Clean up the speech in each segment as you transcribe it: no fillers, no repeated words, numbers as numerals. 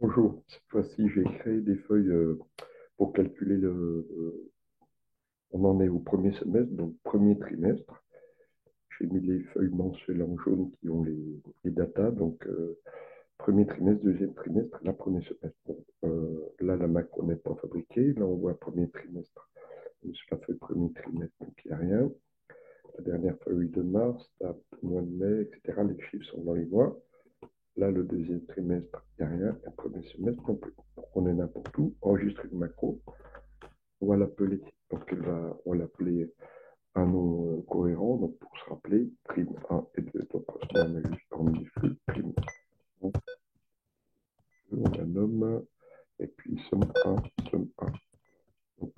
Bonjour, cette fois-ci j'ai créé des feuilles pour calculer on en est au premier semestre, donc premier trimestre. J'ai mis les feuilles mensuelles en jaune qui ont les datas, donc premier trimestre, deuxième trimestre, là premier semestre. Bon, là la macro n'est pas fabriquée, là on voit premier trimestre. Sur la feuille premier trimestre, donc il n'y a rien. La dernière feuille de mars, là, mois de mai, etc. Les chiffres sont dans les mois. Là, le deuxième trimestre, il n'y a rien. Et le premier semestre non plus. Donc, on est n'importe où. Enregistrer une macro. On va l'appeler. Donc, on va l'appeler un nom cohérent. Donc, pour se rappeler, prime 1 et 2. Donc, on met juste en minuscule prime 1. On la nomme. Et puis, somme 1, somme 1. Donc,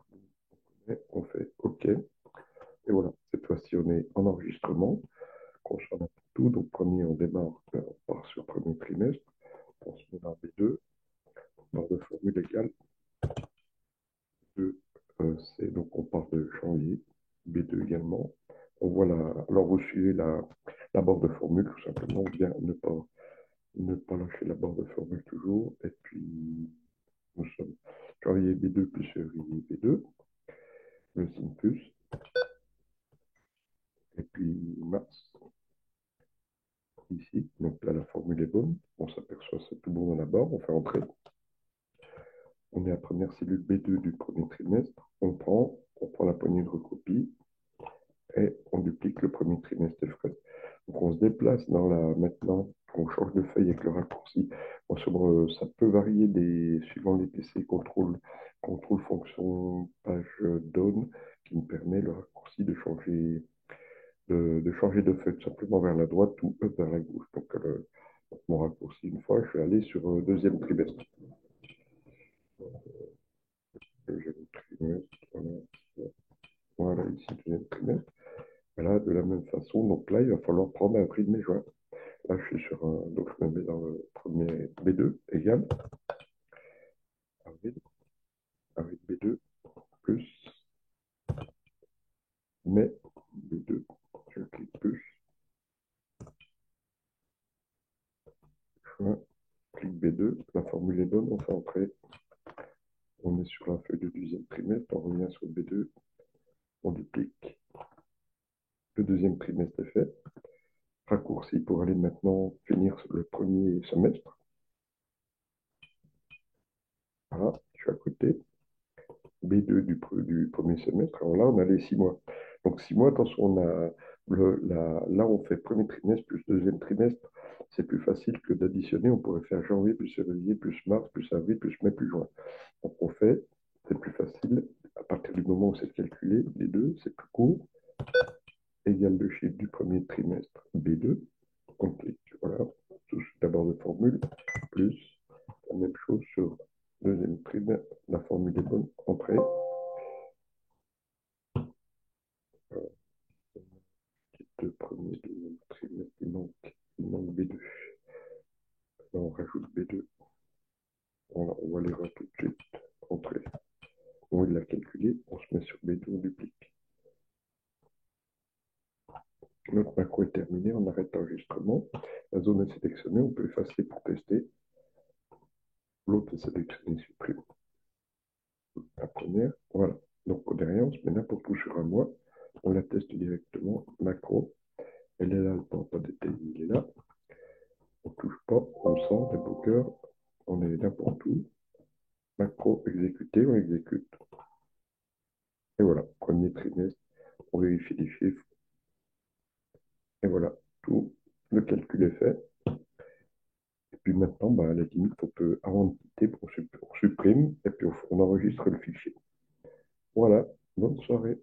on fait OK. Et voilà. Cette fois-ci, on est en enregistrement. On s'en a pour tout. Donc, premier, on démarre. On part sur premier trimestre. On se met dans B2. Barre de formule égale 2, c'est donc on part de janvier, B2 également. On voit alors vous suivez la barre de formule tout simplement, bien ne pas lâcher la barre de formule toujours. Et puis nous sommes janvier B2 plus février B2, le signe plus, et puis mars ici. Donc là la formule est bonne, on s'aperçoit c'est tout bon dans la barre, on fait entrer. On est à première cellule B2 du premier trimestre, on prend la poignée de recopie, et on duplique le premier trimestre de frais. Donc on se déplace maintenant, on change de feuille avec le raccourci. Bon, ça peut varier suivant les PC, contrôle fonction page down, qui me permet le raccourci de changer de feuille simplement vers la droite ou up vers la gauche. Donc mon raccourci, une fois, je vais aller sur deuxième trimestre. Deuxième trimestre, voilà ici, deuxième trimestre. Voilà, de la même façon, donc là, il va falloir prendre avril, mai, juin. Là, je suis sur un. Donc, je me mets dans le premier B2 égal avril, avril B2 plus mai B2. Je clique plus, juin, clique B2. La formule est bonne, on fait entrer. On est sur la feuille de deuxième trimestre, on revient sur B2, on duplique. Le deuxième trimestre est fait. Raccourci pour aller maintenant finir le premier semestre. Voilà, je suis à côté. B2 du premier semestre. Alors là, on a les 6 mois. Donc 6 mois, attention, là, on fait premier trimestre plus deuxième trimestre. C'est plus facile que d'additionner. On pourrait faire janvier plus février plus mars plus avril plus mai plus juin. Donc on fait, c'est plus facile. À partir du moment où c'est calculé, les deux, c'est plus court. Égal le chiffre du premier trimestre B2. On clique, voilà. D'abord de formule, plus la même chose sur deuxième trimestre. La formule est bonne, entrée. Deux premiers, deuxième trimestre, il manque B2. Là, on rajoute B2. On va les voir tout de suite. Entrée. On l'a calculé, on se met sur B2, on duplique. Notre macro est terminé, on arrête l'enregistrement. La zone est sélectionnée, on peut effacer pour tester. L'autre est sélectionné, supprime. La première, voilà. Donc derrière, on se met n'importe où sur un mois. On la teste directement, macro. Elle est là, le temps pas détaillé, il est là. On ne touche pas, on sort, débloqueur, on est n'importe où. Macro exécuté, on exécute. Et voilà, premier trimestre, on vérifie les chiffres. Et voilà, tout le calcul est fait. Et puis maintenant, à la limite, on peut, avant de quitter, on supprime et puis on enregistre le fichier. Voilà, bonne soirée.